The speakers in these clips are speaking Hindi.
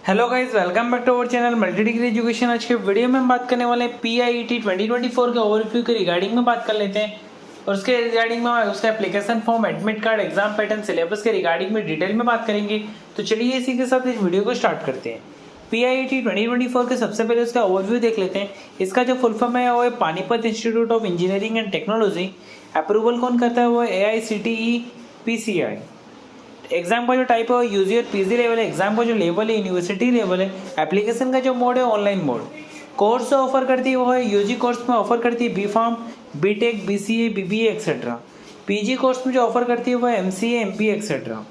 Hello guys, welcome back to our channel multi degree education. आज के वीडियो में हम बात करने वाले हैं PIET 2024 के ओवरव्यू के रिगार्डिंग में बात कर लेते हैं और उसके रिगार्डिंग में उसका application form, admit card, exam pattern, syllabus के रिगार्डिंग में डिटेल में बात करेंगे। तो चलिए इसी के साथ इस वीडियो को स्टार्ट करते हैं। PIET 2024 के सबसे पहले उसका ओवरव्यू देख लेते हैं। इसका जो फुल फॉर्म है वो है Panipat institute of engineering and technology. Approval कौन करता है? वो AICTE PCI। एग्जाम का जो टाइप है यूजी और पीजी लेवल है। एग्जाम का जो लेवल है यूनिवर्सिटी लेवल है। एप्लीकेशन का जो मोड है ऑनलाइन मोड। कोर्स जो ऑफर करती है वो है यूजी कोर्स में ऑफर करती है B.Pharm, B.Tech, BCA, BBA etcetera. PG course में जो ऑफर करती है वो है MCA, MPA एक्सेट्रा।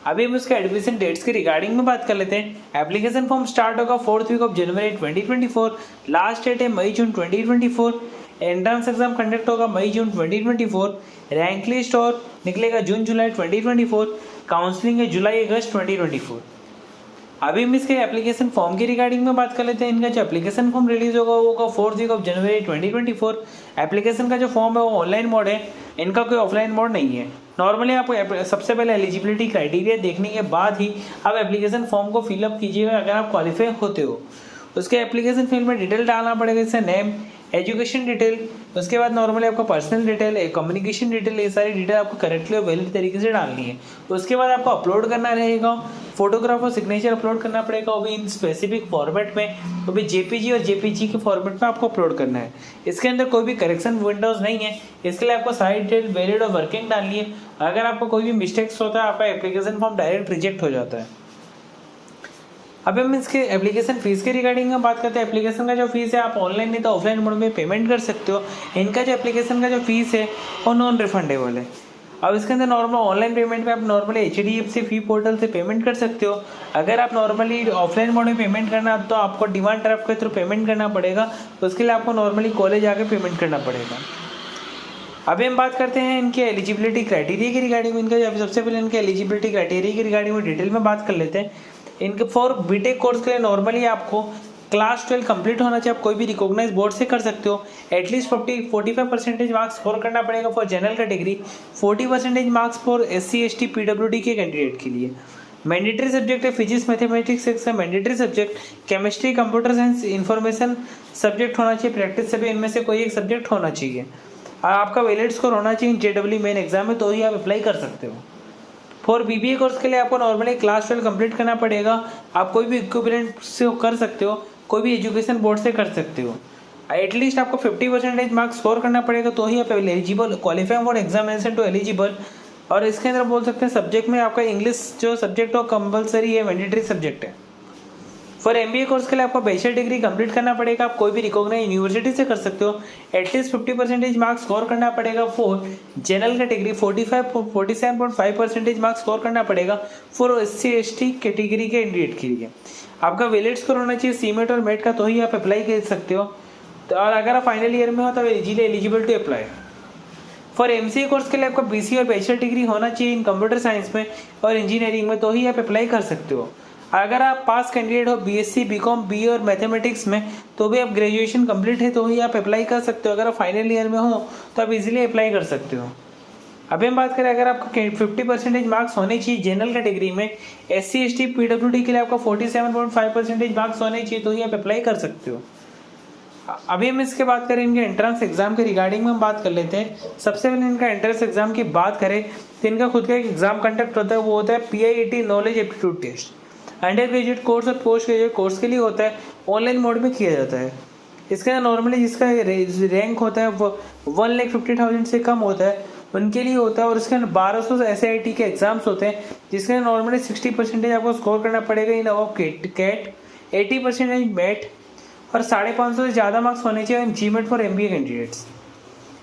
अभी हम उसके एडमिशन डेट्स के रिगार्डिंग में बात कर लेते हैं। एप्लीकेशन फॉर्म स्टार्ट होगा 4th वीक ऑफ जनवरी 2024। लास्ट डेट है मई जून 2024। एंट्रेंस एग्जाम कंडक्ट होगा मई जून 2024। रैंक लिस्ट और निकलेगा जून जुलाई 2024। काउंसलिंग है जुलाई अगस्त 2024। अभी हम इसके एप्लीकेशन फॉर्म की रिगार्डिंग में बात कर लेते हैं। इनका जो एप्लीकेशन फॉर्म रिलीज होगा वो होगा 4th वीक ऑफ जनवरी 2024। एप्लीकेशन का जो फॉर्म है वो ऑनलाइन मोड है। इनका कोई ऑफलाइन मोड नहीं है। नॉर्मली आपको सबसे पहले एलिजिबिलिटी क्राइटेरिया देखने के बाद ही आप एप्लीकेशन फॉर्म को फिलअप कीजिएगा अगर आप क्वालिफाई होते हो। उसके एप्लीकेशन फील्ड में डिटेल डालना पड़ेगा, जैसे नेम, एजुकेशन डिटेल, उसके बाद नॉर्मली आपका पर्सनल डिटेल, कम्युनिकेशन डिटेल, ये सारी डिटेल आपको करेक्टली और वैलिड तरीके से डालनी है। उसके बाद आपको अपलोड करना रहेगा, फोटोग्राफ और सिग्नेचर अपलोड करना पड़ेगा, वो भी इन स्पेसिफिक फॉर्मेट में, वो भी JPG और JPG के फॉर्मेट में आपको अपलोड करना है। इसके अंदर कोई भी करेक्शन विंडोज नहीं है। इसके लिए आपको सारी डिटेल वैलिड और वर्किंग डालनी है। अगर आपको कोई भी मिस्टेक्स होता है आपका एप्लीकेशन फॉर्म डायरेक्ट रिजेक्ट हो जाता है। अब हम इसके एप्लीकेशन फीस के रिगार्डिंग में बात करते हैं। एप्लीकेशन का जो फीस है आप ऑनलाइन नहीं तो ऑफलाइन मोड में पेमेंट कर सकते हो। इनका जो एप्लीकेशन का जो फीस है वो नॉन रिफंडेबल है। अब इसके अंदर नॉर्मल ऑनलाइन पेमेंट में आप नॉर्मली HDFC फी पोर्टल से पेमेंट कर सकते हो। अगर आप नॉर्मली ऑफलाइन मोड में पेमेंट करना तो आपको डिमांड ड्राफ्ट के थ्रू पेमेंट करना पड़ेगा। उसके लिए आपको नॉर्मली कॉलेज आके पेमेंट करना पड़ेगा। अभी हम बात करते हैं इनके एलिजिबिलिटी क्राइटेरिया की रिगार्डिंग। इनका सबसे पहले इनके एलिजिबिलिटी क्राइटेरिया की रिगार्डिंग में डिटेल में बात कर लेते हैं। इनके फॉर B.Tech कोर्स के लिए नॉर्मली आपको क्लास 12 कंप्लीट होना चाहिए। आप कोई भी रिकॉग्नाइज बोर्ड से कर सकते हो। एटलीस्ट 45% मार्क्स स्कोर करना पड़ेगा for general category, 40% marks for SC ST PWD के कैंडिडेट के लिए। मैंडेटरी सब्जेक्ट है फिजिक्स, मैथमेटिक्स है mandatory subject. Chemistry, computer science, information subject होना चाहिए। प्रैक्टिस सभी इनमें से कोई एक सब्जेक्ट होना चाहिए। आपका वैलिड स्कोर होना चाहिए JEE मेन एग्जाम में, तो ही आप अप्लाई कर सकते हो। फॉर BBA कोर्स के लिए आपको नॉर्मली क्लास 12 कंप्लीट करना पड़ेगा। आप कोई भी इक्विवेलेंट से कर सकते हो, कोई भी एजुकेशन बोर्ड से कर सकते हो। एटलीस्ट आपको 50% मार्क्स स्कोर करना पड़ेगा तो ही आप eligible, qualifying for examination to eligible. और इसके अंदर बोल सकते हैं सब्जेक्ट में आपका इंग्लिश जो सब्जेक्ट हो कंपलसरी है, मैंडेटरी सब्जेक्ट है। फॉर MBA कोर्स के लिए आपको बैचलर डिग्री कंप्लीट करना पड़ेगा। आप कोई भी रिकॉग्नाइज यूनिवर्सिटी से कर सकते हो। एटलीस्ट 50% मार्क्स स्कोर करना पड़ेगा। For general category 47.5% marks score करना पड़ेगा। फॉर SC ST कैटेगरी के कैंडिडेट के लिए आपका वैलिड स्कोर होना चाहिए CMAT और MET का, तो ही आप अप्लाई कर सकते हो। तो और अगर आप फाइनल ईयर में हो तो eligible to apply. For MCA course के लिए आपको BCA और बैचलर डिग्री होना चाहिए इन कंप्यूटर साइंस में और इंजीनियरिंग में, तो ही आप अप्लाई कर सकते हो। अगर आप पास कैंडिडेट हो BSc, BCom, BA और मैथमेटिक्स में, तो भी आप ग्रेजुएशन कंप्लीट है तो ही आप अप्लाई कर सकते हो। अगर आप फाइनल ईयर में हो तो आप इजीली अप्लाई कर सकते हो। अभी हम बात करें, अगर आपको 50% मार्क्स होने चाहिए जनरल कैटेगरी में, SC ST PWD के लिए आपको 47.5% मार्क्स होने चाहिए तो ही आप अप्लाई कर सकते हो। अभी हम इसके बात करें इनके एंट्रेंस एग्जाम के रिगार्डिंग में हम बात कर लेते हैं। सबसे पहले इनका एंट्रेंस एग्जाम की बात करें तो इनका खुद का एक एग्जाम कंडक्ट होता है, वो होता है PIET knowledge aptitude test. Under graduate course और पोस्ट ग्रेजुएट कोर्स के लिए होता है, ऑनलाइन मोड में किया जाता है। इसके अंदर नॉर्मली जिसका रैंक होता है वो 1,50,000 से कम होता है उनके लिए होता है। और इसके अंदर 1200 SIT के एग्जाम्स होते हैं जिसके अंदर नॉर्मली 60% आपको स्कोर करना पड़ेगा इन कैट, 80% MET और 550 से ज़्यादा मार्क्स होने चाहिए इन GMAT फॉर MBA कैंडिडेट्स।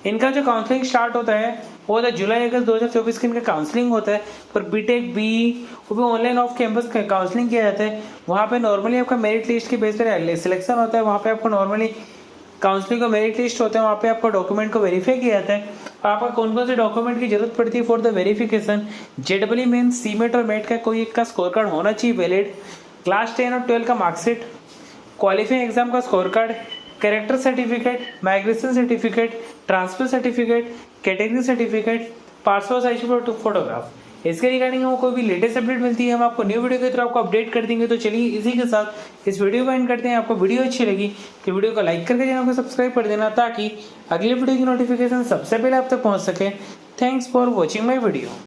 इनका जो काउंसलिंग स्टार्ट होता है वो होता है जुलाई अगस्त 2024 के इनका काउंसलिंग होता है। पर B.Tech BE वो भी ऑनलाइन ऑफ कैंपस काउंसलिंग किया जाता है। वहाँ पे नॉर्मली आपका मेरिट लिस्ट के बेस पर सिलेक्शन होता है। वहाँ पे आपको नॉर्मली काउंसलिंग का मेरिट लिस्ट होता है, वहाँ पे आपको डॉक्यूमेंट को वेरीफाई किया जाता है। आपका कौन कौन से डॉक्यूमेंट की जरूरत पड़ती है for the verification? JEE main, CMAT और MET का कोई एक का स्कोर कार्ड होना चाहिए वैलिड, क्लास 10 और 12 का मार्कशीट, क्वालिफाइंग एग्जाम का score card, character certificate, migration certificate, transfer certificate, category certificate, passport size photograph. इसके रिगार्डिंग हमें कोई भी लेटेस्ट अपडेट मिलती है हम आपको न्यू वीडियो के थ्रू आपको अपडेट कर देंगे। तो चलिए इसी के साथ इस वीडियो को एंड करते हैं। आपको वीडियो अच्छी लगी तो वीडियो को लाइक करके चैनल को सब्सक्राइब कर देना ताकि अगले वीडियो की नोटिफिकेशन सबसे पहले आप तक पहुंच सके। Thanks for watching my video.